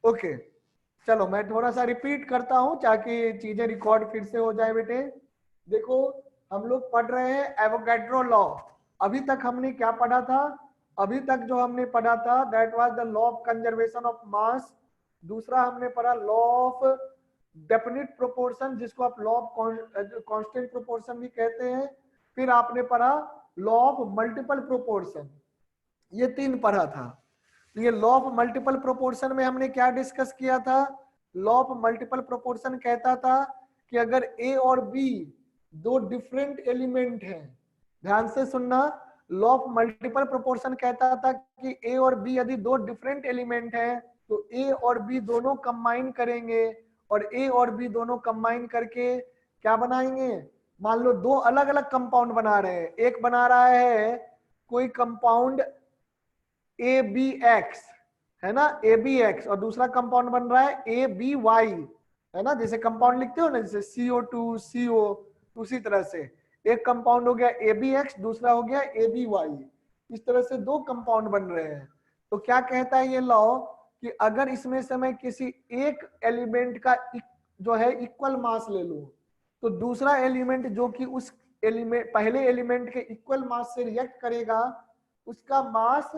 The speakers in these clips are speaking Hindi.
ओके, चलो मैं थोड़ा सा रिपीट करता हूं ताकि चीजें रिकॉर्ड फिर से हो जाए बेटे। देखो, हम लोग पढ़ रहे हैं एवोगैड्रो लॉ। अभी तक हमने क्या पढ़ा था? अभी तक जो हमने पढ़ा था that was the law of conservation of mass. दूसरा हमने पढ़ा लॉ ऑफ डेफिनिट प्रोपोर्शन, जिसको आप लॉ ऑफ कांस्टेंट प्रोपोर्शन भी कहते हैं। फिर आपने पढ़ा लॉ ऑफ मल्टीपल प्रोपोर्शन। ये 3 पढ़ा था। तो ये लॉ ऑफ मल्टीपल प्रोपोर्शन में हमने क्या डिस्कस किया था? लॉ ऑफ मल्टीपल प्रोपोर्शन कहता था कि अगर ए और बी दो डिफरेंट एलिमेंट हैं, ध्यान से सुनना, लॉ ऑफ मल्टीपल प्रोपोर्शन कहता था कि ए और बी यदि दो डिफरेंट एलिमेंट हैं तो ए और बी दोनों कंबाइन करेंगे, और ए और बी दोनों कंबाइन करके क्या बनाएंगे? मान लो दो अलग अलग कंपाउंड बना रहे हैं। एक बना रहा है कोई कंपाउंड ए बी एक्स, है ना, ए बी एक्स, और दूसरा कंपाउंड बन रहा है ए बी वाई, है ना, जैसे कंपाउंड लिखते हो ना, जैसे CO2 CO। उसी तरह से एक कंपाउंड हो गया ए बी एक्स, दूसरा हो गया ए बी वाई। इस तरह से दो कंपाउंड बन रहे हैं। तो क्या कहता है ये लॉ कि अगर इसमें से मैं किसी एक एलिमेंट का जो है इक्वल मास ले लूं, तो दूसरा एलिमेंट जो कि उस एलिमेंट पहले एलिमेंट के इक्वल मास से रिएक्ट करेगा, उसका मास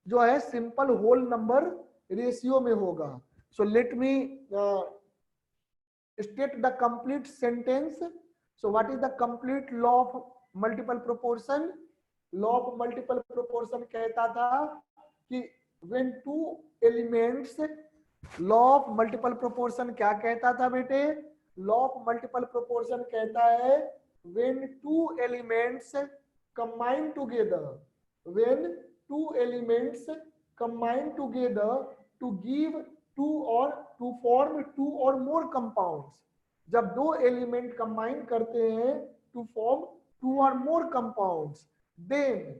जो है सिंपल होल नंबर रेशियो में होगा। So let me state the complete sentence. So what is the complete law of multiple proportion? Law of multiple proportion कहता था कि when two elements, law of multiple proportion क्या कहता था बेटे? law of multiple proportion कहता है when two elements combine together, when two elements combine together to give two और टू फॉर्म टू और मोर कंपाउंड्स। जब दो एलिमेंट कंबाइन करते हैं टू फॉर्म टू और more compounds, then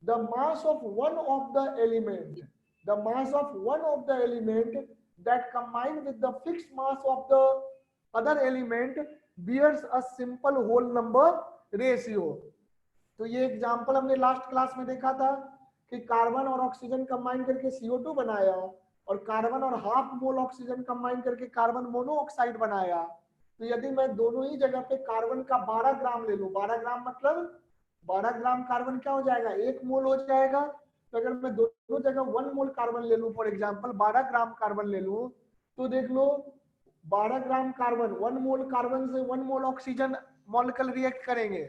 the mass of one of the element, the mass of one of the element that combine with the fixed mass of the other element bears a simple whole number ratio. तो ये एग्जांपल हमने लास्ट क्लास में देखा था कि कार्बन और ऑक्सीजन कंबाइन करके CO2 बनाया, और कार्बन और हाफ मोल ऑक्सीजन कंबाइन करके कार्बन मोनोऑक्साइड बनाया। तो यदि मैं दोनों ही जगह पे कार्बन का 12 ग्राम ले लूं, 12 ग्राम मतलब 12 ग्राम कार्बन क्या हो जाएगा? 1 मोल हो जाएगा। तो अगर मैं दोनों जगह 1 मोल कार्बन ले लूं, फॉर एग्जांपल 12 ग्राम कार्बन ले लूं, तो देख लो 12 ग्राम कार्बन, 1 मोल कार्बन से 1 मोल ऑक्सीजन मॉलिक्यूल रिएक्ट करेंगे,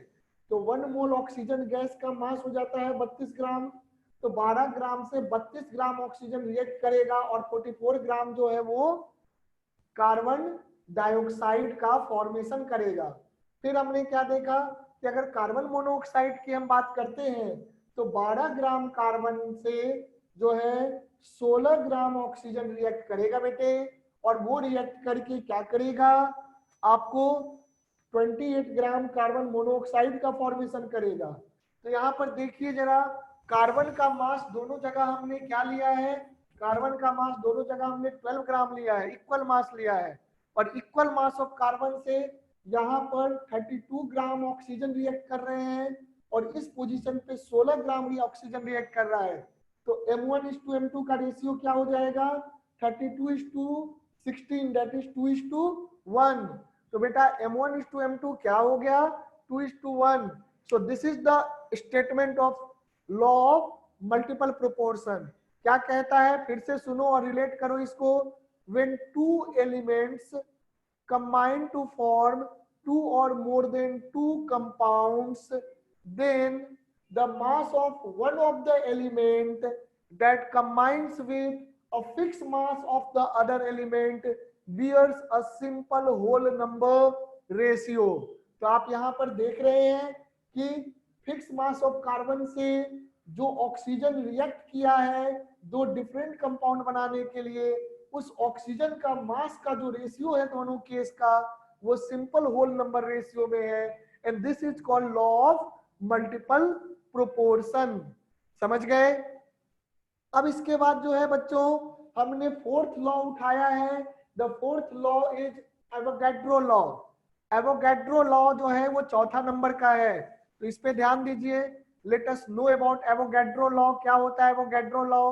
तो 1 मोल ऑक्सीजन गैस का मास हो जाता है 32 ग्राम। तो 12 ग्राम से 32 ग्राम ऑक्सीजन रिएक्ट करेगा और 44 ग्राम जो है वो कार्बन डाइऑक्साइड का फॉर्मेशन करेगा। फिर हमने क्या देखा कि अगर कार्बन मोनोऑक्साइड की हम बात करते हैं तो 12 ग्राम कार्बन से जो है 16 ग्राम ऑक्सीजन रिएक्ट करेगा बेटे, और वो रिएक्ट करके क्या करेगा? आपको 28 ग्राम कार्बन मोनोऑक्साइड का फॉर्मेशन करेगा। तो यहाँ पर देखिए जरा, कार्बन का मास दोनों जगह हमने क्या लिया है? कार्बन का मास दोनों जगह हमने 12 ग्राम लिया है, इक्वल मास लिया है। और इक्वल मास ऑफ कार्बन से यहाँ पर 32 ग्राम ऑक्सीजन रिएक्ट कर रहे हैं, और इस पोजीशन पे 16 ग्राम ऑक्सीजन रिएक्ट कर रहा है। तो M1:M2 का रेशियो क्या हो जाएगा? 32:16, दैट इज 2:1। तो बेटा M1:M2 क्या हो गया? 2:1। So this is the statement of law of multiple proportion. क्या कहता है? फिर से सुनो और रिलेट करो इसको। when two elements combine to form two or more than two compounds, then the mass of one of the element that combines with a fixed mass of the other element bears a simple whole number ratio। तो आप यहां पर देख रहे हैं कि फिक्स मास ऑफ कार्बन से जो ऑक्सीजन रिएक्ट किया है दो डिफरेंट कंपाउंड बनाने के लिए, उस ऑक्सीजन का मास का जो रेशियो है दोनों केस का, वो सिंपल होल नंबर रेशियो में है। And this is called law of multiple proportion. समझ गए? अब इसके बाद जो है बच्चों, हमने फोर्थ लॉ उठाया है। The fourth law is Avogadro law. Avogadro law जो है वो चौथा नंबर का है, तो इस पे ध्यान दीजिए। Let us know about Avogadro law. क्या होता है एवोगैड्रो लॉ?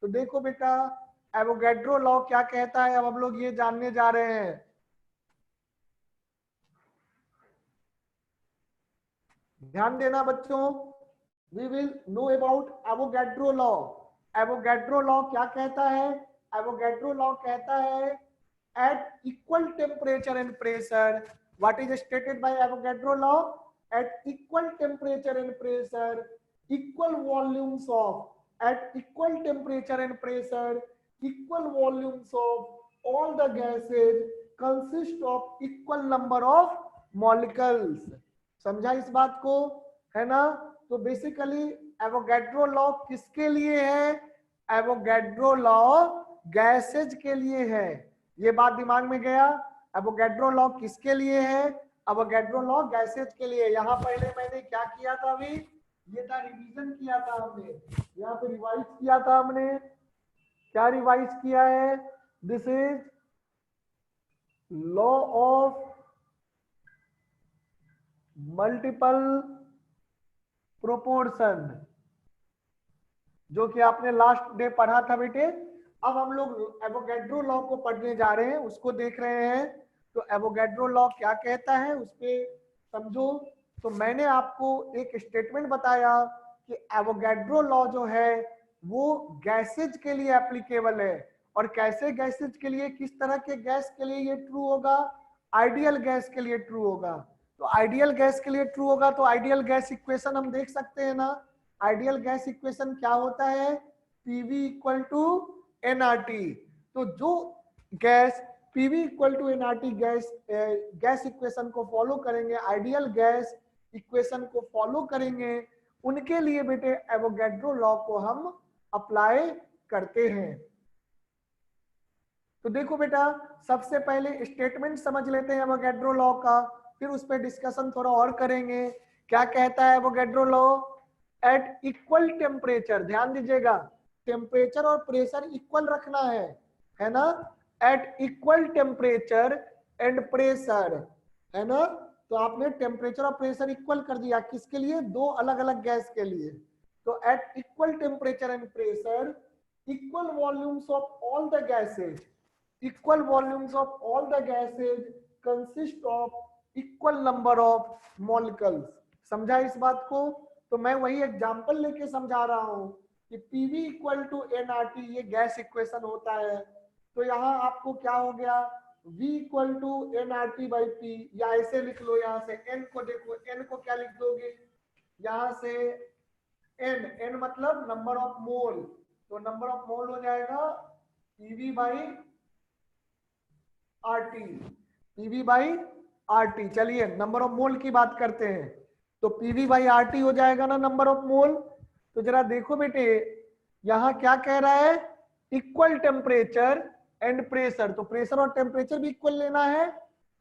तो देखो बेटा, एवोगैड्रो लॉ क्या कहता है, अब हम लोग ये जानने जा रहे हैं। ध्यान देना बच्चों, we will know about Avogadro law. Avogadro law क्या कहता है? एवोगैड्रो लॉ कहता है at equal temperature and pressure, what is stated by Avogadro law? At equal temperature and pressure, equal volumes of, at equal temperature and pressure, equal volumes of all the gases consist of equal number of molecules। समझा इस बात को, है ना? तो बेसिकली एवोगैड्रो लॉ किसके लिए है? एवोगैड्रो लॉ गैसेज के लिए है। ये बात दिमाग में गया? एवोगैड्रो लॉ किसके लिए है? एवोगैड्रो लॉ गैसेज के लिए। यहाँ पहले मैंने क्या किया था? अभी ये था रिवीजन किया था हमने, यहाँ पे रिवाइज किया था हमने। क्या रिवाइज किया है? This is law of multiple proportion, जो कि आपने लास्ट डे पढ़ा था बेटे। अब हम लोग एवोगैड्रो लॉ को पढ़ने जा रहे हैं, उसको देख रहे हैं। तो एवोगैड्रो लॉ क्या कहता है उस पे समझो। तो मैंने आपको एक स्टेटमेंट बताया कि एवोगैड्रो लॉ जो है वो गैसेज के लिए एप्लीकेबल है। और कैसे गैसेज के लिए, किस तरह के गैस के लिए ये ट्रू होगा? आइडियल गैस के लिए ट्रू होगा। तो आइडियल गैस के लिए ट्रू होगा तो आइडियल गैस इक्वेशन हम देख सकते हैं ना। आइडियल गैस इक्वेशन क्या होता है? PV equal to nRT। तो जो gas PV equal to nRT gas equation को फॉलो करेंगे, आइडियल गैस इक्वेशन को फॉलो करेंगे, उनके लिए बेटे एवोगैड्रो लॉ को हम अप्लाई करते हैं। तो देखो बेटा, सबसे पहले स्टेटमेंट समझ लेते हैं एवोगैड्रो लॉ का, फिर उस पर डिस्कशन थोड़ा और करेंगे। क्या कहता है Avogadro law? At equal temperature, ध्यान दीजिएगा, टेम्परेचर और प्रेशर इक्वल रखना है ना? At equal temperature and pressure, है ना? तो आपने टेम्परेचर और प्रेशर इक्वल कर दिया, किसके लिए? दो अलग अलग गैस के लिए। तो at equal temperature and pressure, equal volumes of all the gases, equal volumes of all the gases consist of equal number of molecules। समझा इस बात को? तो मैं वही एग्जांपल लेके समझा रहा हूं कि PV इक्वल टू nRT ये गैस इक्वेशन होता है। तो यहाँ आपको क्या हो गया? V equal to nRT by P, या ऐसे लिख लो, यहाँ से N को देखो, N को क्या लिख दोगे? यहाँ से N मतलब नंबर ऑफ मोल, तो नंबर ऑफ मोल हो जाएगा PV by RT, PV by RT। चलिए नंबर ऑफ मोल की बात करते हैं। तो PV बाई RT हो जाएगा ना नंबर ऑफ मोल। तो जरा देखो बेटे, यहां क्या कह रहा है? Equal temperature and pressure. तो प्रेशर और टेम्परेचर भी इक्वल लेना है,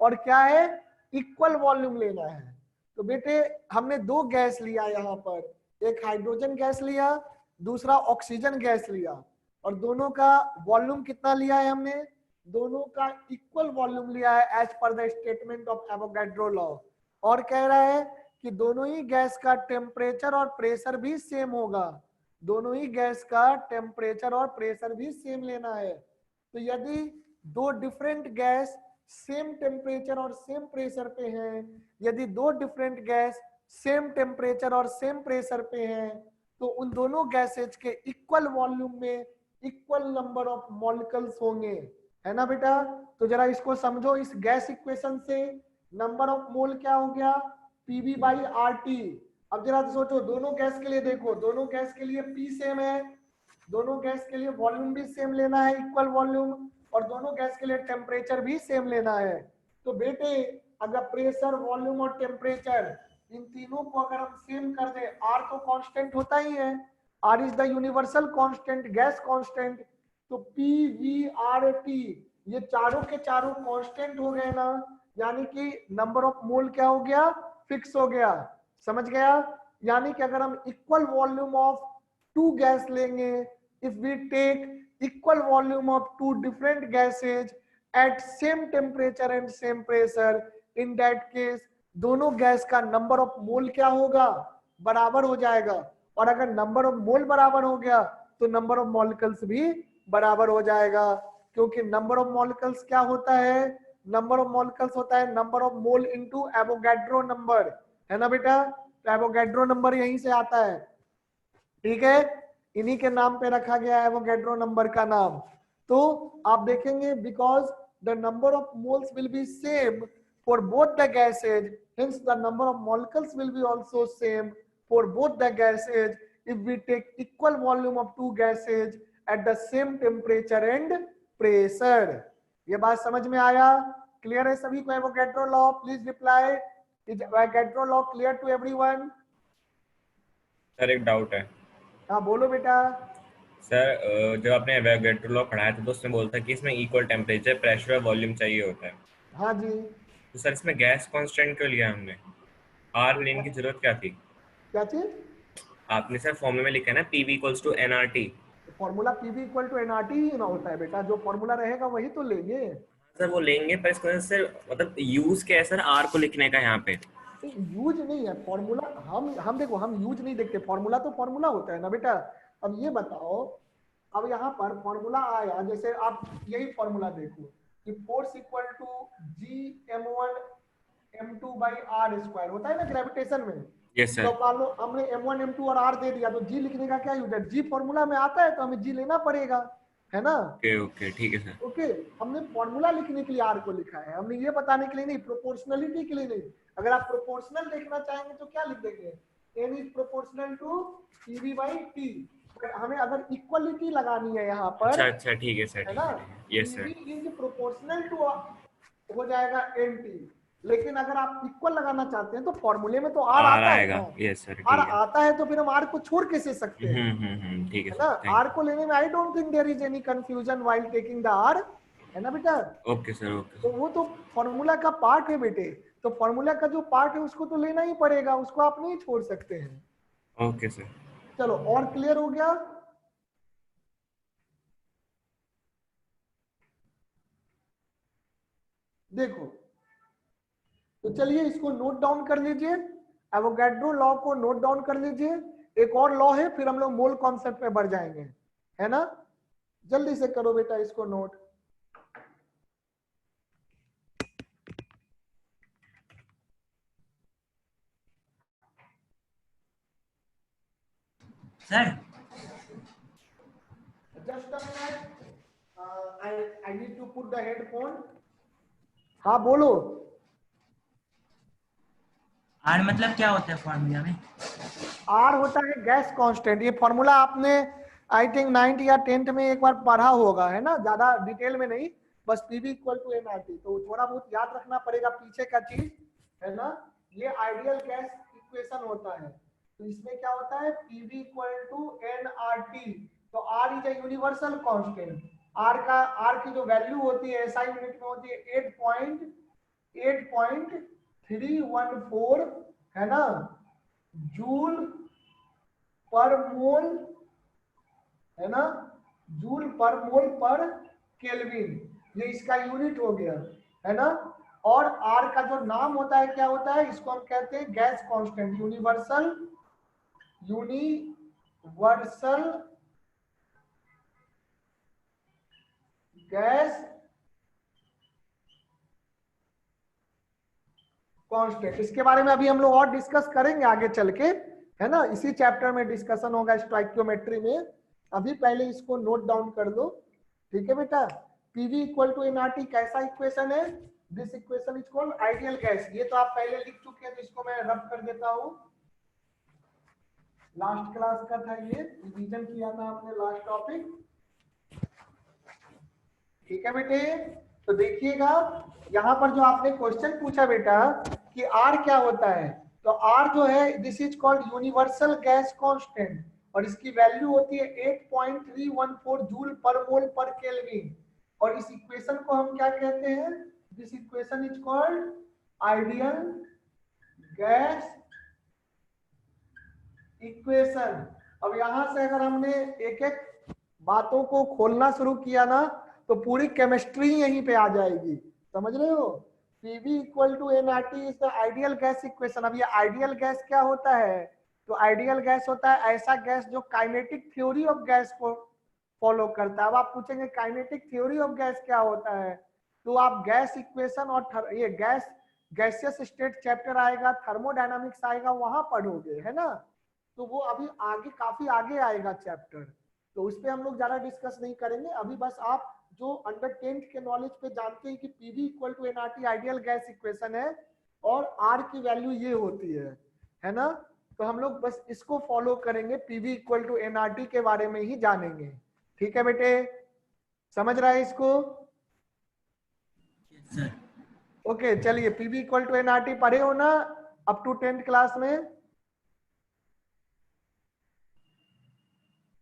और क्या है? इक्वल वॉल्यूम लेना है। तो बेटे हमने दो गैस लिया यहाँ पर, एक हाइड्रोजन गैस लिया, दूसरा ऑक्सीजन गैस लिया, और दोनों का वॉल्यूम कितना लिया है हमने? दोनों का इक्वल वॉल्यूम लिया है as per the statement of Avogadro law. और कह रहा है कि दोनों ही गैस का टेम्परेचर और प्रेशर भी सेम होगा, दोनों ही गैस का टेम्परेचर और प्रेशर भी सेम लेना है। तो यदि दो डिफरेंट गैस सेम टेम्परेचर और सेम प्रेशर पे हैं, यदि दो डिफरेंट गैस सेम टेम्परेचर और सेम प्रेशर पे हैं, तो उन दोनों गैसेज के इक्वल वॉल्यूम में इक्वल नंबर ऑफ मॉलिक्यूल्स होंगे, है ना बेटा? तो जरा इसको समझो, इस गैस इक्वेशन से नंबर ऑफ मोल क्या हो गया? PV by RT। अब जरा सोचो, दोनों गैस के लिए देखो, दोनों गैस के लिए P सेम है, दोनों गैस के लिए वॉल्यूम भी सेम लेना है, इक्वल वॉल्यूम, और दोनों गैस के लिए टेम्परेचर भी सेम लेना है। तो बेटे अगर प्रेशर, वॉल्यूम और टेम्परेचर इन तीनों को अगर हम सेम कर दे, R तो कांस्टेंट होता ही है, R is the universal constant, gas constant. तो PVRT ये चारों के चारों कांस्टेंट हो गए ना, यानी कि नंबर ऑफ मोल क्या हो गया? फिक्स हो गया। समझ गया? यानी कि अगर हम equal volume of two gas लेंगे, if we take equal volume of two different gases at same temperature and same pressure, in that case दोनों गैस का नंबर ऑफ मोल क्या होगा? बराबर हो जाएगा। और अगर नंबर ऑफ मोल बराबर हो गया तो नंबर ऑफ मॉलिक्यूल्स भी बराबर हो जाएगा, क्योंकि नंबर ऑफ मॉलिक्यूल्स क्या होता है, नंबर ऑफ मॉलिक्यूल्स होता है number of mole into Avogadro number, है ना बेटा। तो एवोगैड्रो नंबर यहीं से आता है, ठीक है, इन्हीं के नाम पे रखा गया है एवोगैड्रो नंबर का नाम। तो आप देखेंगे because the number of moles will B same for both the gases, hence the number of molecules will be also same for both the gases if we take equal volume of two gases at the same temperature and pressure। ये बात समझ में आया, क्लियर है सभी को Avogadro law? Please reply, is Avogadro law clear to everyone? Sir एक डाउट है। हाँ बोलो बेटा। सर जब आपने एवोगैड्रो लॉ पढ़ाया था तो उसमें बोलता है कि इसमें इक्वल टेम्परेचर, प्रेशर और वॉल्यूम चाहिए होता है। हाँ जी। तो सर इसमें गैस कांस्टेंट क्यों लिया हमने? आर लेने की जरूरत क्या थी? क्या चीज? आपने सर फॉर्मूले में लिखा है ना PV equals to NRT. Formula PV equal to NRT ही ना होता है बेटा, जो फॉर्मूला रहेगा वही तो लेंगे। सर वो लेंगे पर इसको सर मतलब यूज क्या है सर आर को लिखने का यहाँ पे? यूज नहीं है फॉर्मूला, हम देखो हम यूज नहीं देखते, फॉर्मूला तो फॉर्मूला होता है ना बेटा। अब ये बताओ, अब यहाँ पर फॉर्मूला आया, जैसे आप यही फॉर्मूला देखो कि force equal to G m1 m2 by R square होता है ना ग्रेविटेशन में। यस तो सर। मान लो हमने m1 m2 और r दे दिया, तो g लिखने का क्या यूज है, जी फॉर्मूला में आता है तो हमें g लेना पड़ेगा, है ना। ओके ओके ठीक है सर। ओके, हमने फॉर्मूला लिखने के लिए आर को लिखा है, हमने ये बताने के लिए नहीं, प्रोपोर्शनलिटी के लिए नहीं। अगर आप प्रोपोर्शनल देखना चाहेंगे तो क्या लिख देंगे, n is proportional to PV by T. But हमें अगर इक्वलिटी लगानी है यहाँ पर, अच्छा अच्छा ठीक है सर, है ठीक ना, है ठीक है। Yes PV sir. Is proportional to हो जाएगा एन टी। लेकिन अगर आप इक्वल लगाना चाहते हैं तो फॉर्मूले में तो आर आर आता है आएगा, ना, यस सर आर ठीक है। आता है तो फिर हम आर को छोड़ कैसे सकते हैं, ठीक है है सर, ना। थैंक आर को लेने में I don't think there is any confusion while taking the R, है ना बेटा। यू। ओके सर, ओके तो सर। वो तो फॉर्मूला का पार्ट है बेटे, तो फॉर्मूला का जो पार्ट है उसको तो लेना ही पड़ेगा, उसको आप नहीं छोड़ सकते हैं। Okay sir. चलो और क्लियर हो गया। देखो, तो चलिए इसको नोट डाउन कर लीजिए, एवोगैड्रो लॉ को नोट डाउन कर लीजिए। एक और लॉ है, फिर हम लोग मोल कॉन्सेप्ट पे बढ़ जाएंगे, है ना। जल्दी से करो बेटा इसको note. Sir just a minute, I need to put the headphone. हाँ बोलो। आर मतलब क्या होता है फॉर्मूला में? आर होता है गैस कांस्टेंट। ये फॉर्मूला आपने आई थिंक 9th या 10th में एक बार पढ़ा होगा, है ना, ज्यादा डिटेल में नहीं, बस पीवी इक्वल टू एनआरटी, तो थोड़ा बहुत याद रखना पड़ेगा पीछे का चीज, है ना। ये आइडियल गैस इक्वेशन होता है, तो इसमें क्या होता है, पीवी इक्वल टू एनआरटी। तो R is a universal constant. R की जो वैल्यू होती है एसआई यूनिट में होती है 8.314, है ना, जूल पर मोल, है ना, जूल पर मोल पर केल्विन, ये इसका यूनिट हो गया, है ना। और आर का जो नाम होता है क्या होता है, इसको हम कहते हैं gas constant, universal gas constant. इसके बारे में अभी हम लोग और डिस्कस करेंगे आगे चल के, है ना, इसी चैप्टर में डिस्कशन होगा स्टोइकियोमेट्री में। अभी पहले इसको नोट डाउन कर लो, ठीक है बेटा। पीवी इक्वल टू एनआरटी कैसा इक्वेशन है, this equation is called ideal gas. ये तो आप पहले लिख चुके हैं, तो इसको मैं रब कर देता हूं, लास्ट क्लास का था ये, रिवीजन किया था आपने लास्ट टॉपिक, ठीक है बेटे। तो देखिएगा यहाँ पर जो आपने क्वेश्चन पूछा बेटा कि आर क्या होता है, तो आर जो है this is called universal gas constant, और इसकी वैल्यू होती है 8.314 जूल पर मोल पर केल्विन। और इस इक्वेशन को हम क्या कहते हैं, this equation is called ideal gas equation. अब यहां से अगर हमने एक एक बातों को खोलना शुरू किया ना, तो पूरी केमिस्ट्री यहीं पे आ जाएगी, समझ रहे हो। PV equal to NRT is the ideal gas equation. अब ये आइडियल गैस क्या होता है, तो आइडियल गैस होता है ऐसा गैस जो काइनेटिक थ्योरी ऑफ गैस को फॉलो करता है। अब आप पूछेंगे काइनेटिक थ्योरी ऑफ गैस क्या होता है, तो आप गैस इक्वेशन और ये गैसियस स्टेट चैप्टर आएगा, थर्मोडायनामिक्स आएगा, वहां पढ़ोगे, है ना। तो वो अभी आगे काफी आगे आएगा चैप्टर, तो उस पर हम लोग ज्यादा डिस्कस नहीं करेंगे। अभी बस आप जो अंडर 10th के नॉलेज पे जानते हैं कि PV equal to NRT ideal gas equation है और आर की वैल्यू ये होती है ना। तो हम लोग बस इसको फॉलो करेंगे, पीवी इक्वल टू एनआरटी के बारे में ही जानेंगे। ठीक है बेटे, समझ रहा है इसको? सर ओके चलिए, पीवी इक्वल टू एनआरटी पढ़े हो ना अप टू 10th क्लास में?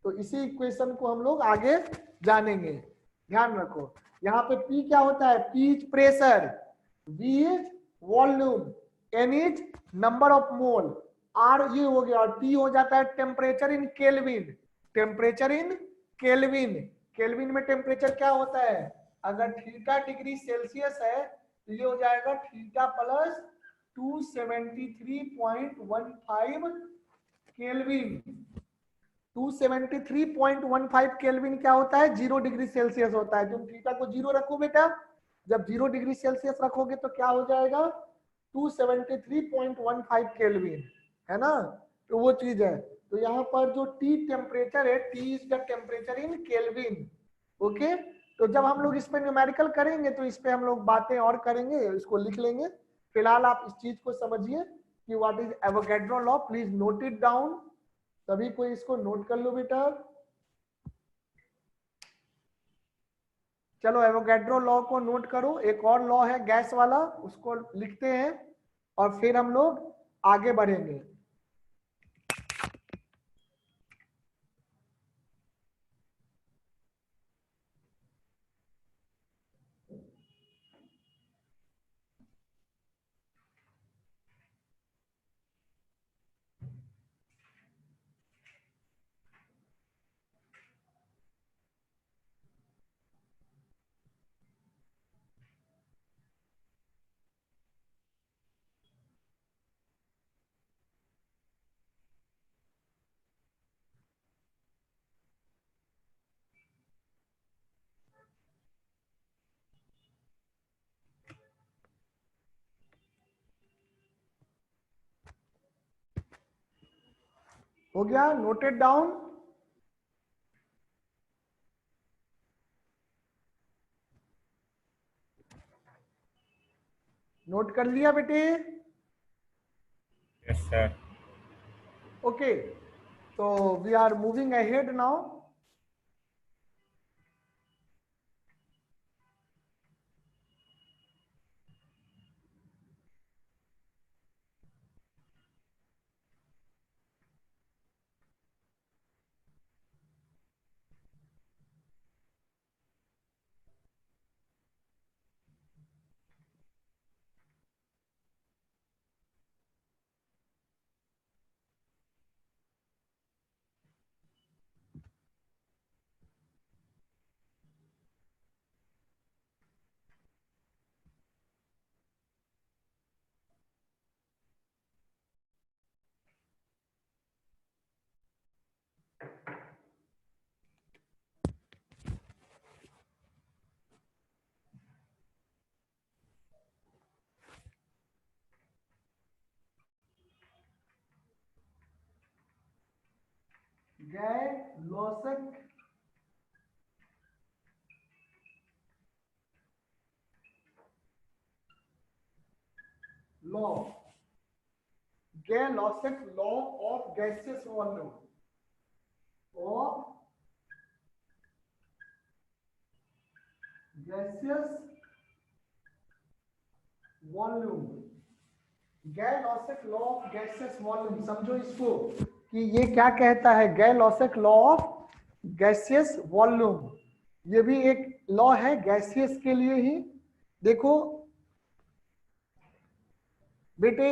तो इसी इक्वेशन को हम लोग आगे जानेंगे। ध्यान रखो, यहाँ पे P क्या होता है? P is pressure, V is volume, N is number of mole, R ये हो गया, और T हो जाता है temperature in kelvin. Temperature in kelvin, kelvin में टेम्परेचर क्या होता है? अगर थीटा डिग्री सेल्सियस है तो ये हो जाएगा थीटा प्लस 273.15 केल्विन। 273.15 केल्विन क्या होता है? 0 डिग्री सेल्सियस होता है। तुम थीटा को 0 रखो बेटा, जब 0 डिग्री सेल्सियस रखोगे तो क्या हो जाएगा? 273.15 केल्विन, है ना। तो वो चीज है। तो यहाँ पर जो T टेम्परेचर है, T is the temperature in kelvin. Okay, तो जब हम लोग इस पे न्यूमेरिकल करेंगे तो इस पे हम लोग बातें और करेंगे, इसको लिख लेंगे। फिलहाल आप इस चीज को समझिए कि what is Avogadro law. Please note it down, सभी को इसको नोट कर लो बेटा। चलो एवोगैड्रो लॉ को नोट करो। एक और लॉ है गैस वाला, उसको लिखते हैं और फिर हम लोग आगे बढ़ेंगे। हो गया नोटेड डाउन? नोट कर लिया बेटे? Yes sir. ओके, तो we are moving ahead now. Gay Lussac law, Gay Lussac law of gaseous volume, of gaseous volume. Gay Lussac law of gaseous volume, समझो इसको कि ये क्या कहता है। Gay Lussac law of gaseous volume, ये भी एक लॉ है गैसियस के लिए ही। देखो बेटे,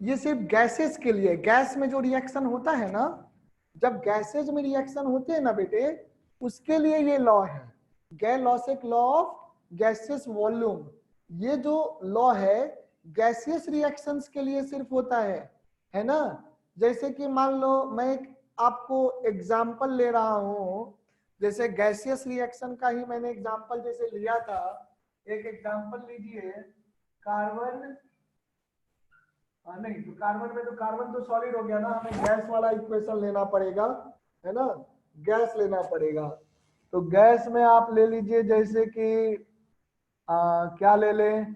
ये सिर्फ गैसेस के लिए, गैस में जो रिएक्शन होता है ना, जब गैसेज में रिएक्शन होते हैं ना बेटे, उसके लिए ये लॉ है, Gay Lussac law of gaseous volume. ये जो लॉ है गैसियस रिएक्शंस के लिए सिर्फ होता है ना। जैसे कि मान लो मैं एक आपको एग्जांपल ले रहा हूं, जैसे गैसियस रिएक्शन का ही मैंने एग्जांपल जैसे लिया था, एक एग्जांपल लीजिए कार्बन, नहीं तो कार्बन में तो कार्बन तो सॉलिड हो गया ना, हमें गैस वाला इक्वेशन लेना पड़ेगा, है ना, गैस लेना पड़ेगा। तो गैस में आप ले लीजिए जैसे कि क्या ले लें,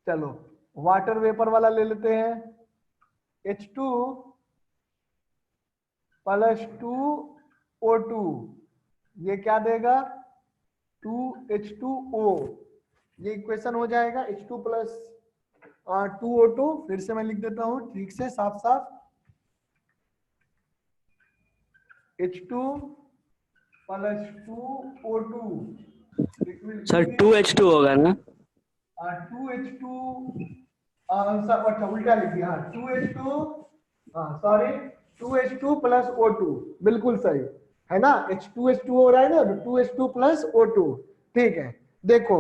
चलो वाटर वेपर वाला ले लेते हैं, H2 प्लस 2O2, ये क्या देगा 2H2O, ये इक्वेशन हो जाएगा H2 प्लस 2O2। फिर से मैं लिख देता हूं ठीक से साफ साफ, H2 plus 2O2 sir 2H2 होगा ना? 2H2 अच्छा उल्टा लिख दिया, 2H2 sorry 2H2 plus O2, बिल्कुल सही है ना, H2H2 हो रहा है ना, 2H2 प्लस O2, ठीक है। देखो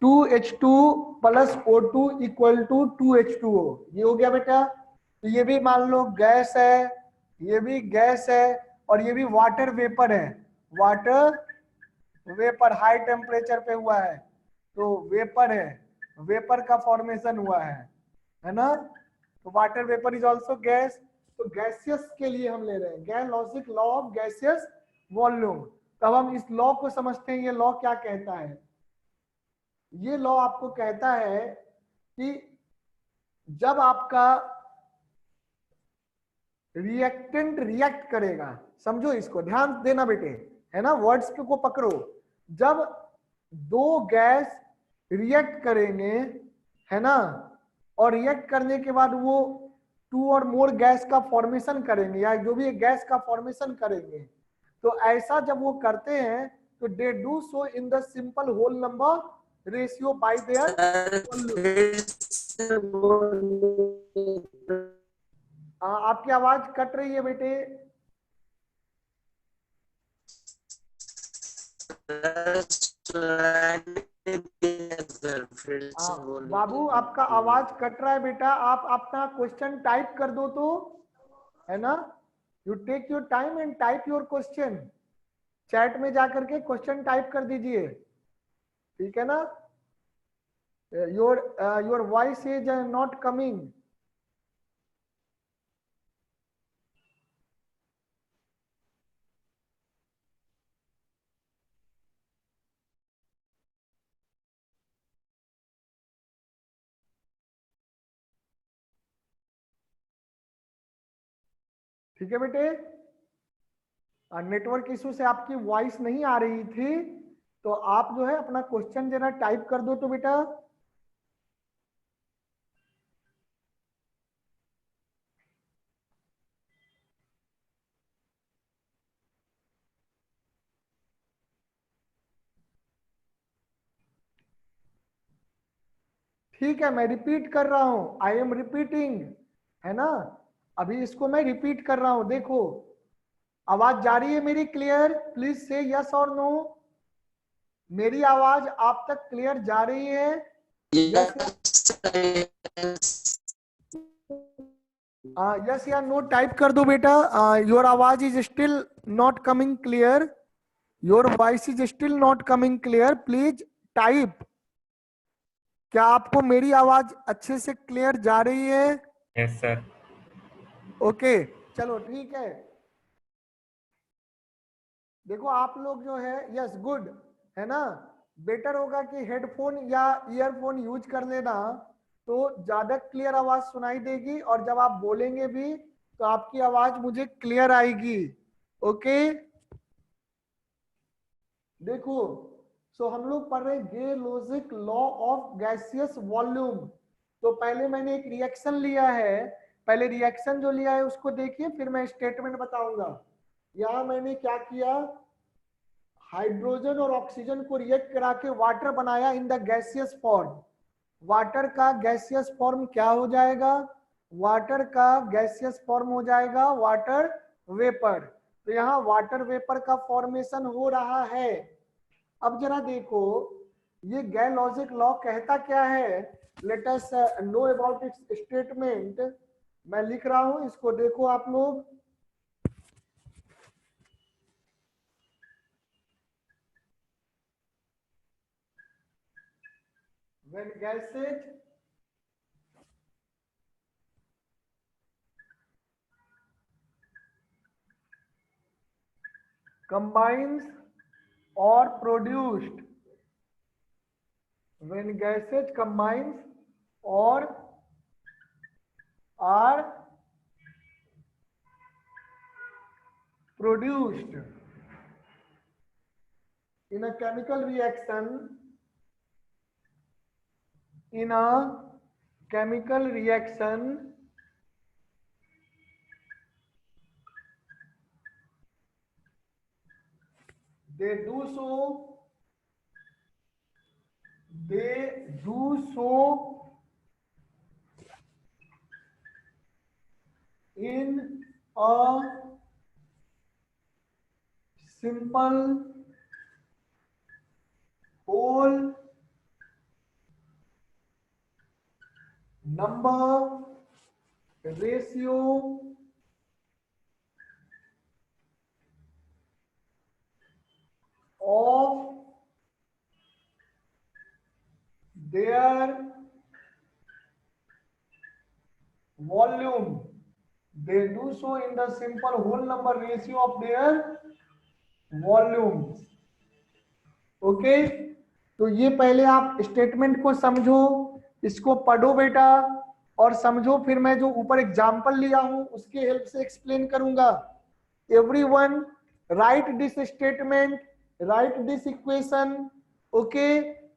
2H2 plus O2 equal to 2H2O, ये हो गया बेटा। तो ये भी मान लो गैस है, ये भी गैस है, और ये भी वाटर वेपर है, वाटर वेपर हाई टेम्परेचर पे हुआ है, तो वेपर है, वेपर का फॉर्मेशन हुआ है ना। तो water vapour is also gas. तो गैसियस के लिए हम ले रहे हैं गैलोजिक लॉ ऑफ गैसियस वॉल्यूम। तब हम इस लॉ को समझते हैं, ये लॉ क्या कहता है। ये लॉ आपको कहता है कि जब आपका रिएक्टेंट रिएक्ट करेगा, समझो इसको, ध्यान देना बेटे, है ना, वर्ड्स को पकड़ो। जब दो गैस रिएक्ट करेंगे, है ना, और रिएक्ट करने के बाद वो टू और मोर गैस का फॉर्मेशन करेंगे, या जो भी गैस का फॉर्मेशन करेंगे, तो ऐसा जब वो करते हैं तो they do so in the simple whole number ratio by their आपकी आवाज कट रही है बेटे। बाबू आपका आवाज कट रहा है बेटा, आप अपना क्वेश्चन टाइप कर दो तो, है ना, you take your time and type your question, chat में जाकर के क्वेश्चन टाइप कर दीजिए, ठीक है ना। Your voice is not coming. ठीक है बेटे, नेटवर्क इशू से आपकी वॉइस नहीं आ रही थी, तो आप जो है अपना क्वेश्चन जरा टाइप कर दो तो बेटा। ठीक है, मैं रिपीट कर रहा हूं, आई एम रिपीटिंग, है ना। अभी इसको मैं रिपीट कर रहा हूं, देखो आवाज जा रही है मेरी क्लियर, प्लीज से यस और नो। मेरी आवाज आप तक क्लियर जा रही है? यस या नो टाइप कर दो बेटा। योर आवाज is still not coming clear, your voice is still not coming clear, please type. क्या आपको मेरी आवाज अच्छे से क्लियर जा रही है? Yes sir. ओके चलो ठीक है। देखो आप लोग जो है, यस गुड, है ना, बेटर होगा कि हेडफोन या ईयरफोन यूज कर लेना, तो ज्यादा क्लियर आवाज सुनाई देगी, और जब आप बोलेंगे भी तो आपकी आवाज मुझे क्लियर आएगी। ओके देखो, सो हम लोग पढ़ रहे गेलोजिक लॉ ऑफ गैसियस वॉल्यूम। तो पहले मैंने एक रिएक्शन लिया है, पहले रिएक्शन जो लिया है उसको देखिए, फिर मैं स्टेटमेंट बताऊंगा। यहां मैंने क्या किया, हाइड्रोजन और ऑक्सीजन को रिएक्ट करा के वाटर बनाया in the gaseous form. Water का गैसियस फॉर्म क्या हो जाएगा, वाटर का गैसियस फॉर्म हो जाएगा वाटर वेपर। तो यहाँ वाटर वेपर का फॉर्मेशन हो रहा है। अब जरा देखो ये गैलोजिक लॉ कहता क्या है, let us know about it's statement. मैं लिख रहा हूं, इसको देखो आप लोग। when gases combines or produced, when gases combines or are produced in a chemical reaction, in a chemical reaction, they do so in a simple whole number ratio of their volume. They do so in the simple whole number ratio of their volumes. Okay, तो ये पहले आप स्टेटमेंट को समझो, इसको पढ़ो बेटा और समझो, फिर मैं जो ऊपर एग्जांपल लिया हूं उसके हेल्प से एक्सप्लेन करूंगा। Everyone right this statement, right this equation. Okay,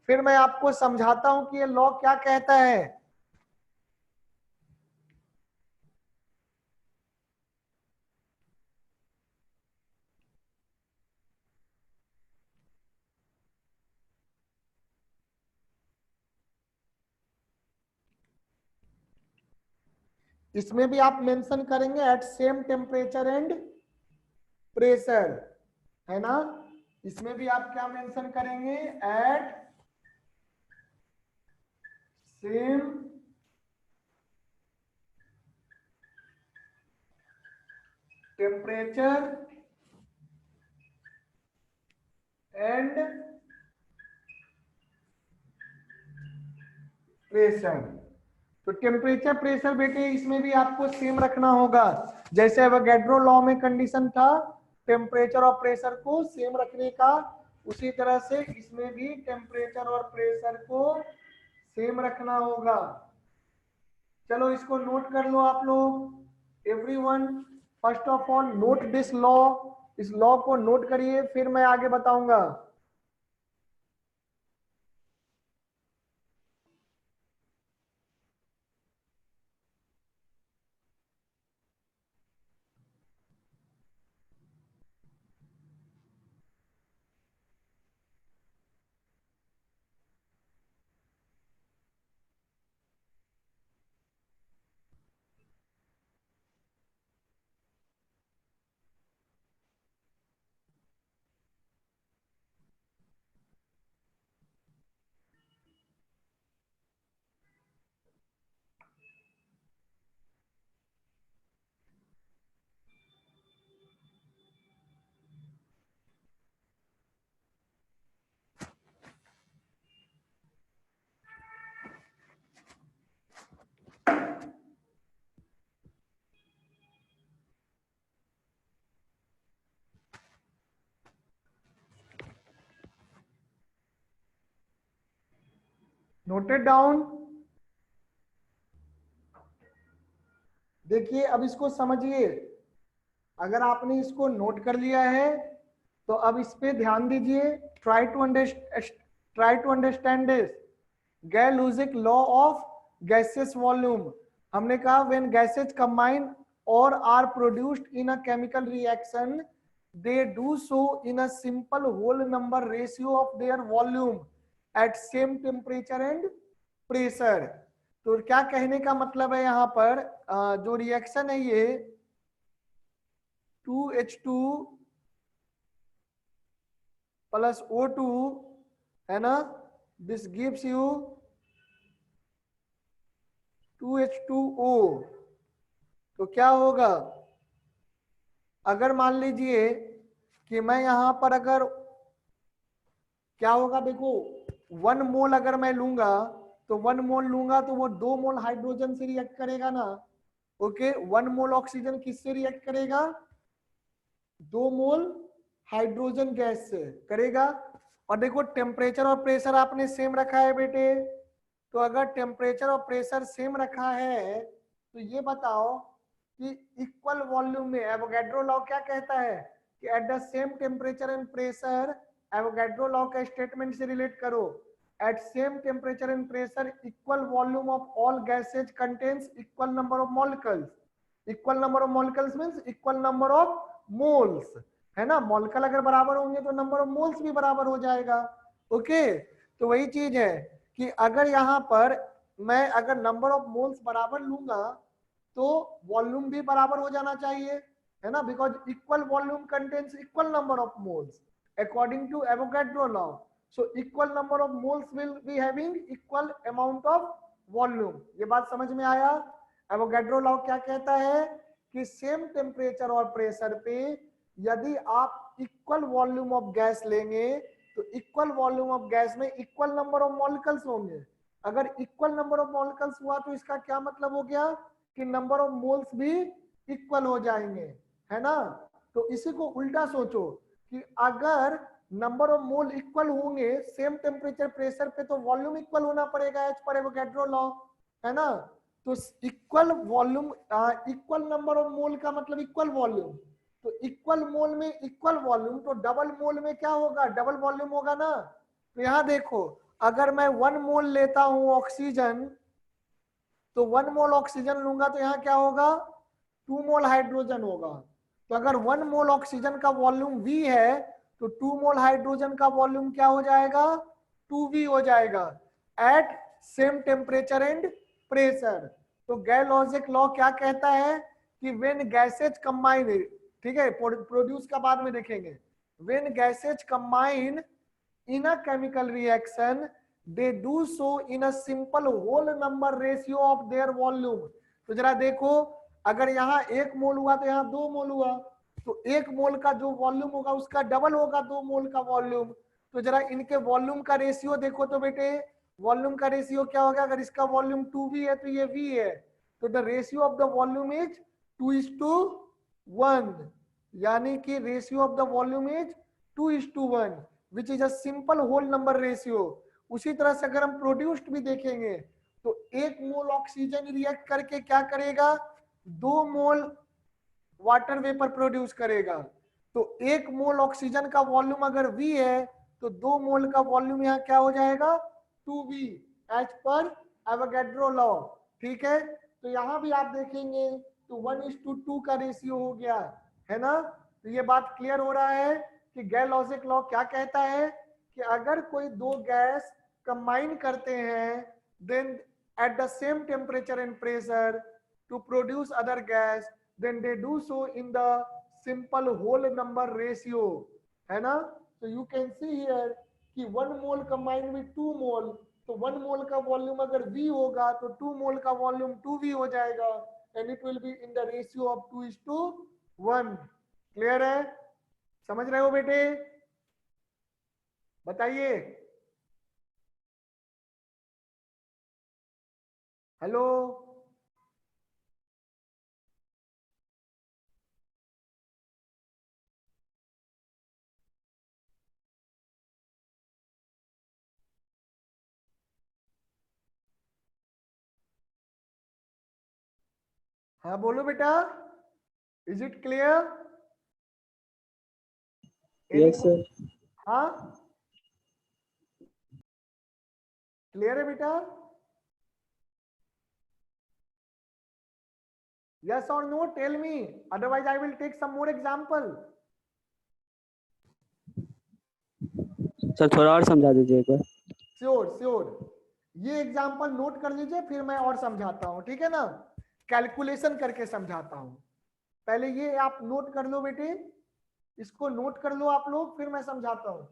फिर मैं आपको समझाता हूं कि ये लॉ क्या कहता है। इसमें भी आप मेंशन करेंगे at same temperature and pressure, है ना। इसमें भी आप क्या मेंशन करेंगे, at same temperature and pressure. तो टेम्परेचर प्रेशर बेटे इसमें भी आपको सेम रखना होगा, जैसे एवोगैड्रो लॉ में कंडीशन था टेम्परेचर और प्रेशर को सेम रखने का, उसी तरह से इसमें भी टेम्परेचर और प्रेशर को सेम रखना होगा। चलो इसको नोट कर लो आप लोग। Everyone first of all note this law, इस लॉ को नोट करिए, फिर मैं आगे बताऊंगा। Noted down. देखिए अब इसको समझिए, अगर आपने इसको नोट कर लिया है तो अब इस पे ध्यान दीजिए। Try to understand this Gay Lussac law of gases volume. हमने कहा when gases combine or are produced in a chemical reaction they do so in a simple whole number ratio of their volume at same temperature and pressure. तो क्या कहने का मतलब है यहाँ पर, जो रिएक्शन है ये 2H2 प्लस O2 है ना, दिस गिव्स यू 2H2O। तो क्या होगा, अगर मान लीजिए कि मैं यहां पर अगर क्या होगा, देखो 1 मोल अगर मैं लूंगा तो 1 मोल लूंगा तो वो 2 मोल हाइड्रोजन से रिएक्ट करेगा ना। ओके, 1 मोल ऑक्सीजन किससे रिएक्ट करेगा, 2 मोल हाइड्रोजन गैस से करेगा। और देखो टेम्परेचर और प्रेशर आपने सेम रखा है बेटे, तो अगर टेम्परेचर और प्रेशर सेम रखा है तो ये बताओ कि इक्वल वॉल्यूम में एवोगैड्रो लॉ क्या कहता है कि at the same temperature and pressure, Avogadro law का स्टेटमेंट से रिलेट करो, at same temperature and pressure equal volume of all gases contains equal number of molecules. Equal number of molecules means equal number of moles, है ना। मॉलिक्यूल अगर बराबर होंगे तो नंबर ऑफ मोल्स भी बराबर हो जाएगा। ओके, तो वही चीज है कि अगर यहाँ पर मैं अगर नंबर ऑफ मोल्स बराबर लूंगा तो वॉल्यूम भी बराबर हो जाना चाहिए, है ना, because equal volume contains equal number of moles according to Avogadro law. So equal number of moles will be having equal amount of volume. ये बात समझ में आया। एवोगैड्रो लॉ क्या कहता है कि सेम टेम्परेचर और प्रेशर पे यदि आप इक्वल वॉल्यूम ऑफ गैस लेंगे तो इक्वल वॉल्यूम ऑफ गैस में इक्वल नंबर ऑफ मॉलिक्यूल्स होंगे। अगर इक्वल नंबर ऑफ मॉलिक्यूल्स हुआ तो इसका क्या मतलब हो गया कि नंबर ऑफ मोल्स भी इक्वल हो जाएंगे, है ना। तो इसी को उल्टा सोचो कि अगर नंबर ऑफ मोल इक्वल होंगे सेम टेम्परेचर प्रेशर पे तो वॉल्यूम इक्वल होना पड़ेगा एज पर एवोगैड्रो लॉ, है ना। तो equal volume, equal number of मोल का मतलब इक्वल वॉल्यूम, तो इक्वल मोल में इक्वल वॉल्यूम, तो डबल मोल में क्या होगा, डबल वॉल्यूम होगा ना। तो यहां देखो अगर मैं 1 मोल लेता हूं ऑक्सीजन तो 1 मोल ऑक्सीजन लूंगा तो यहाँ क्या होगा, 2 मोल हाइड्रोजन होगा। तो अगर 1 मोल ऑक्सीजन का वॉल्यूम V है तो 2 मोल हाइड्रोजन का वॉल्यूम क्या हो जाएगा, 2V हो जाएगा at same temperature and pressure. तो गैलोजिक लॉ क्या कहता है कि व्हेन गैसेज कंबाइन, ठीक है, प्रोड्यूस का बाद में देखेंगे, when gases combine in a chemical reaction they do so in a simple whole number ratio of their volume। तो जरा देखो अगर यहाँ 1 मोल हुआ तो यहाँ 2 मोल हुआ, तो 1 मोल का जो वॉल्यूम होगा उसका डबल होगा 2 मोल का वॉल्यूम। तो जरा इनके वॉल्यूम का रेशियो देखो तो बेटे, वॉल्यूम का रेशियो क्या होगा, अगर इसका वॉल्यूम 2V है तो ये V है, तो the ratio of the volume is 2:1, यानी कि ratio of the volume is 2:1 which is a simple whole number ratio. उसी तरह से अगर हम प्रोड्यूस्ड भी देखेंगे तो 1 मोल ऑक्सीजन रिएक्ट करके क्या करेगा, 2 मोल वाटर वेपर प्रोड्यूस करेगा। तो 1 मोल ऑक्सीजन का वॉल्यूम अगर V है तो 2 मोल का वॉल्यूम यहाँ क्या हो जाएगा, 2V as per Avogadro law. ठीक है, तो यहाँ भी आप देखेंगे तो 1:2 का रेशियो हो गया, है ना। तो ये बात क्लियर हो रहा है कि गैलोजिक लॉ क्या कहता है कि अगर कोई 2 गैस कंबाइन करते हैं then at the same temperature and pressure to produce other gas then they do so in the simple whole number ratio, है ना। तो you can see here कि 1 मोल combined with 2 मोल, तो 1 मोल का वॉल्यूम अगर V होगा तो 2 मोल का वॉल्यूम 2V हो जाएगा and it will be in the ratio of 2:1। Clear है, समझ रहे हो बेटे, बताइए। हेलो, हाँ बोलो बेटा, is it clear? Yes sir. हाँ क्लियर है बेटा, yes or no, tell me, otherwise I will take some more example। Sir थोड़ा और समझा दीजिए एक बार। श्योर श्योर, ये एग्जांपल नोट कर लीजिए फिर मैं और समझाता हूं, ठीक है ना, कैलकुलेशन करके समझाता हूं। पहले ये आप नोट कर लो बेटे, इसको नोट कर लो आप लोग, फिर मैं समझाता हूं।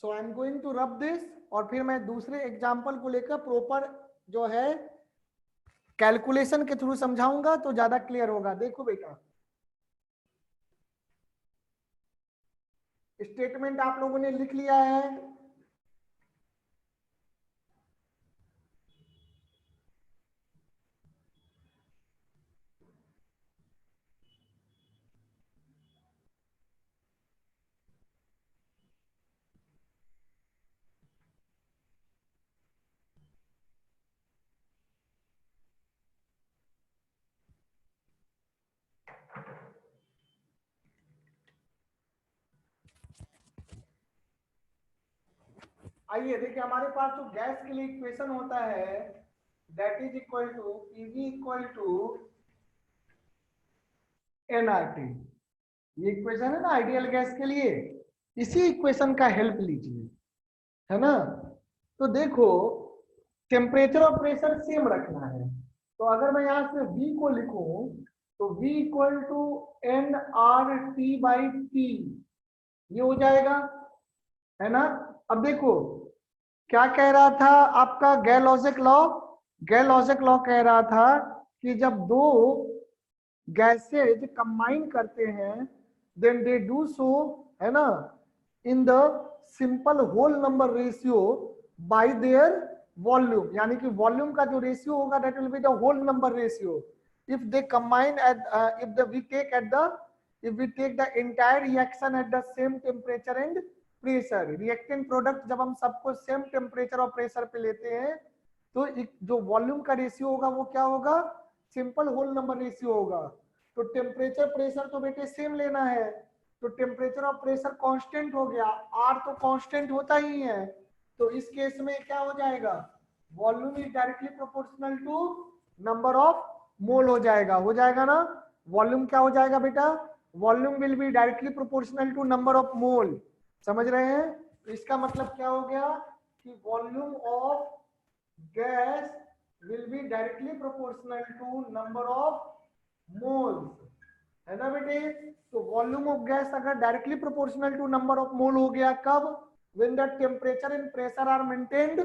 So I am going to rub this और फिर मैं दूसरे एग्जाम्पल को लेकर प्रॉपर जो है कैलकुलेशन के थ्रू समझाऊंगा तो ज्यादा क्लियर होगा। देखो बेटा, स्टेटमेंट आप लोगों ने लिख लिया है। आइए देखिए, हमारे पास जो गैस के लिए इक्वेशन होता है that is equal to PV equal to NRT. ये इक्वेशन है ना आइडियल गैस के लिए, इसी इक्वेशन का हेल्प लीजिए, है ना। तो देखो, टेम्परेचर और प्रेशर सेम रखना है। तो अगर मैं यहां से V को लिखूं तो V equal to N R T by T, ये हो जाएगा, है ना। अब देखो क्या कह रहा था आपका गैलोजिक लॉ। गैलोजिक लॉ कह रहा था कि जब दो गैसेज कंबाइन करते हैं देन दे डू सो, है ना, in the simple whole number ratio by their volume, यानी कि वॉल्यूम का जो रेशियो होगा that will be the whole number ratio if they combine at if we take the entire reaction at the same temperature and pressure, reactant product जब हम सबको सेम टेम्परेचर और प्रेशर पे लेते हैं तो जो वॉल्यूम का रेशियो होगा वो क्या होगा, सिंपल होल नंबर रेशियो होगा। तो टेम्परेचर प्रेशर तो बेटे सेम लेना है, तो टेम्परेचर और प्रेशर कांस्टेंट हो गया, आर तो कांस्टेंट होता ही है। तो इस केस में क्या हो जाएगा, volume is directly proportional to number of mole हो जाएगा ना। वॉल्यूम क्या हो जाएगा बेटा, volume will be directly proportional to number of mole. समझ रहे हैं। तो इसका मतलब क्या हो गया कि volume of gas will be directly proportional to number of moles, है ना बेटे। तो वॉल्यूम ऑफ गैस अगर directly proportional to number of mole हो गया कब, when the temperature and pressure are maintained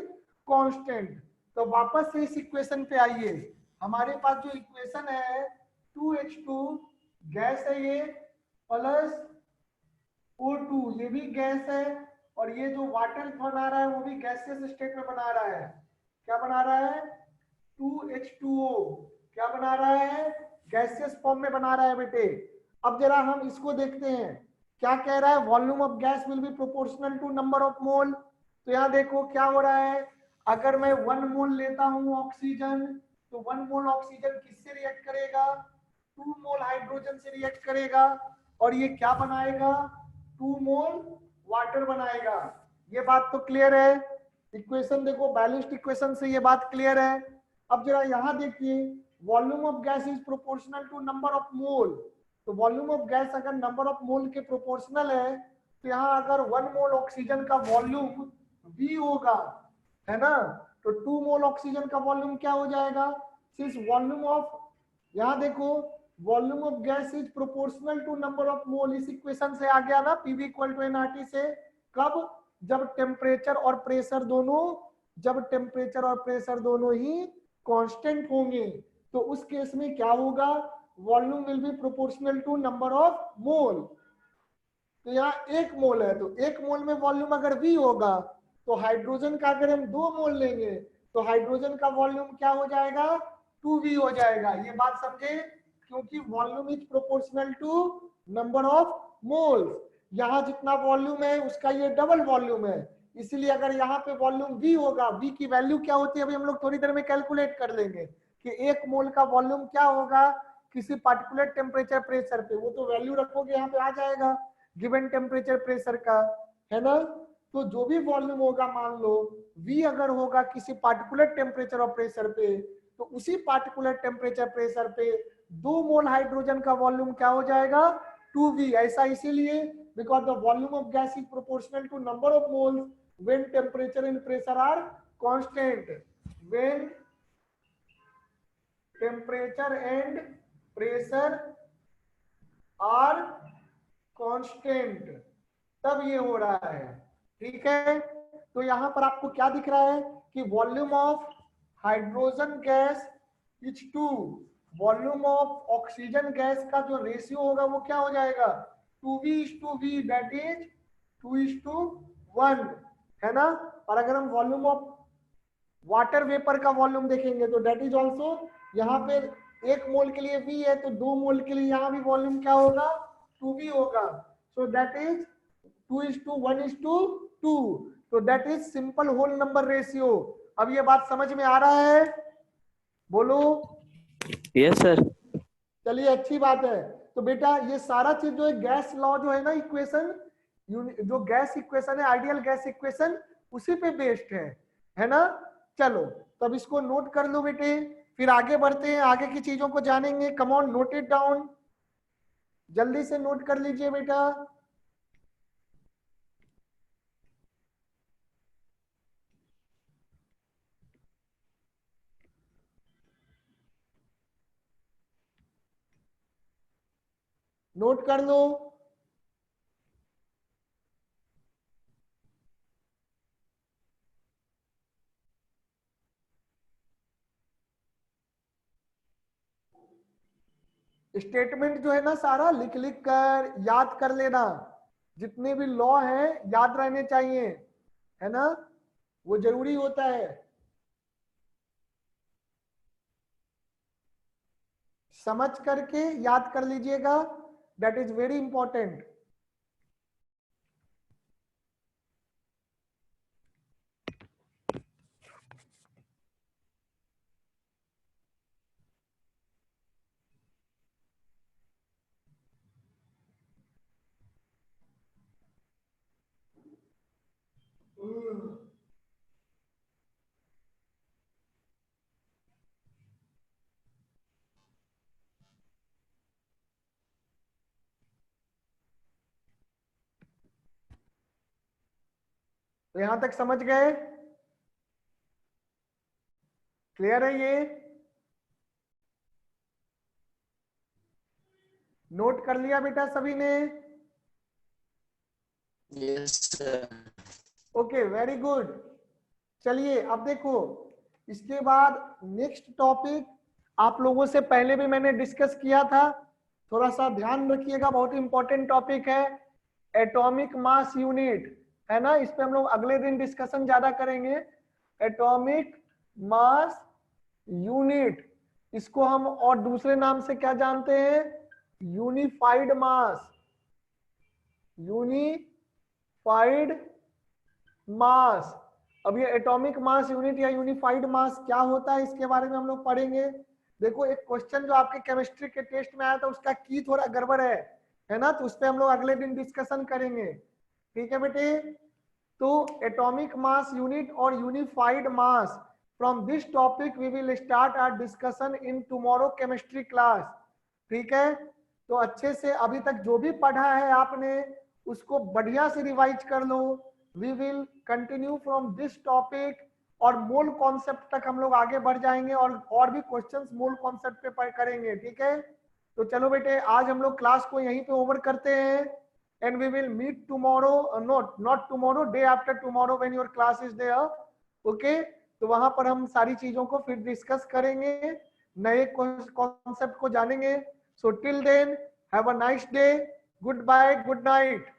constant. तो वापस से इस इक्वेशन पे आइए, हमारे पास जो इक्वेशन है 2H2 गैस है ये, प्लस O2 ये भी गैस है, और ये जो वाटर बना रहा है वो भी गैसियस स्टेट में बना रहा है। क्या बना रहा है, 2H2O क्या बना रहा है, गैसियस फॉर्म में बना रहा है बेटे। अब जरा हम इसको देखते हैं, क्या कह रहा है, volume of gas will be proportional to number of mole. तो यहाँ देखो क्या हो रहा है, अगर मैं 1 मोल लेता हूँ ऑक्सीजन तो 1 मोल ऑक्सीजन किससे रिएक्ट करेगा, 2 मोल हाइड्रोजन से रिएक्ट करेगा, और ये क्या बनाएगा, 2 मोल वाटर बनाएगा। ये बात तो क्लियर है। इक्वेशन देखो, बैलेंस्ड इक्वेशन से ये बात क्लियर है। अब जरा यहाँ देखिए, volume of gas is proportional to number of mole. तो वॉल्यूम ऑफ गैस अगर नंबर ऑफ मोल के प्रोपोर्शनल है तो यहाँ अगर 1 मोल ऑक्सीजन का वॉल्यूम V होगा, है ना, तो 2 मोल ऑक्सीजन का वॉल्यूम क्या हो जाएगा, सिंस वॉल्यूम ऑफ, यहाँ देखो volume of gas is proportional to number of mole, इस इक्वेशन से आ गया ना, पीवी इक्वल टू एनआरटी से। कब, जब टेम्परेचर और प्रेशर दोनों ही कांस्टेंट होंगे। तो उस केस में क्या होगा, volume will be proportional to number of mole. तो यहाँ 1 मोल है, तो 1 मोल में वॉल्यूम अगर V होगा तो हाइड्रोजन का अगर हम 2 मोल लेंगे तो हाइड्रोजन का वॉल्यूम क्या हो जाएगा, 2V हो जाएगा। ये बात समझे, क्योंकि volume is proportional to number of moles. यहाँ जितना वॉल्यूम है उसका ये डबल वॉल्यूम है, इसलिए अगर यहाँ पे वॉल्यूम V होगा, V की वैल्यू क्या होती है अभी हम लोग थोड़ी देर में कैलकुलेट कर लेंगे कि 1 मोल का वॉल्यूम क्या होगा किसी पार्टिकुलर टेम्परेचर प्रेशर पे, वो तो वैल्यू रखोगे यहाँ पे आ जाएगा गिवन टेम्परेचर प्रेशर का, है ना। तो जो भी वॉल्यूम होगा, मान लो V अगर होगा किसी पार्टिकुलर टेम्परेचर और प्रेशर पे, तो उसी पार्टिकुलर टेम्परेचर प्रेशर पे 2 मोल हाइड्रोजन का वॉल्यूम क्या हो जाएगा, 2V। ऐसा इसीलिए because the volume of gas is proportional to number of moles when temperature and pressure are constant. When temperature and pressure are constant, तब ये हो रहा है। ठीक है, तो यहाँ पर आपको क्या दिख रहा है कि volume of hydrogen gas is to volume of oxygen gas का जो रेशियो होगा वो क्या हो जाएगा 2v/v, दैट इज 2:1, है ना। और अगर हम वॉल्यूम ऑफ वाटर वेपर का वॉल्यूम देखेंगे तो दैट इज ऑल्सो, यहाँ पे 1 मोल के लिए v है तो 2 मोल के लिए यहाँ भी वॉल्यूम क्या होगा 2v होगा। सो दैट इज 2:1:2, तो that is simple whole number ratio. अब ये बात समझ में आ रहा है, बोलो। Yes sir. चलिए अच्छी बात है। तो बेटा ये सारा चीज जो है गैस लॉ जो है ना इक्वेशन, जो गैस इक्वेशन है आइडियल गैस इक्वेशन उसी पे बेस्ड है ना। चलो तब इसको नोट कर लो बेटे, फिर आगे बढ़ते हैं, आगे की चीजों को जानेंगे। Come on note it down, जल्दी से नोट कर लीजिए बेटा। नोट कर लो। स्टेटमेंट जो है ना सारा लिख लिख कर याद कर लेना, जितने भी लॉ हैं याद रहने चाहिए, है ना, वो जरूरी होता है। समझ करके याद कर लीजिएगा, दैट इज वेरी इंपॉर्टेंट। तो यहां तक समझ गए, क्लियर है ये, नोट कर लिया बेटा सभी ने। Yes sir. Okay very good. चलिए अब देखो, इसके बाद नेक्स्ट टॉपिक आप लोगों से पहले भी मैंने डिस्कस किया था, थोड़ा सा ध्यान रखिएगा, बहुत इंपॉर्टेंट टॉपिक है, एटॉमिक मास यूनिट, है ना। इस पे हम लोग अगले दिन डिस्कशन ज्यादा करेंगे। एटॉमिक मास यूनिट, इसको हम और दूसरे नाम से क्या जानते हैं, यूनिफाइड मास, यूनिफाइड मास। अब ये एटॉमिक मास यूनिट या यूनिफाइड मास क्या होता है इसके बारे में हम लोग पढ़ेंगे। देखो एक क्वेश्चन जो आपके केमिस्ट्री के टेस्ट में आया था उसका की थोड़ा गड़बड़ है ना, तो उस पर हम लोग अगले दिन डिस्कशन करेंगे, ठीक है बेटे। तो एटॉमिक मास यूनिट और unified mass, from this topic we will start our discussion in tomorrow chemistry class, ठीक है। तो अच्छे से अभी तक जो भी पढ़ा है आपने उसको बढ़िया से रिवाइज कर लो। We will continue from this topic और मोल कॉन्सेप्ट तक हम लोग आगे बढ़ जाएंगे और भी क्वेश्चंस मोल कॉन्सेप्ट पे करेंगे, ठीक है। तो चलो बेटे आज हम लोग क्लास को यहीं पे ओवर करते हैं, and we will meet tomorrow, not tomorrow, day after tomorrow when your class is there, okay. तो वहां पर हम सारी चीजों को फिर डिस्कस करेंगे, नए कॉन्सेप्ट को जानेंगे। So till then have a nice day, goodbye, good night.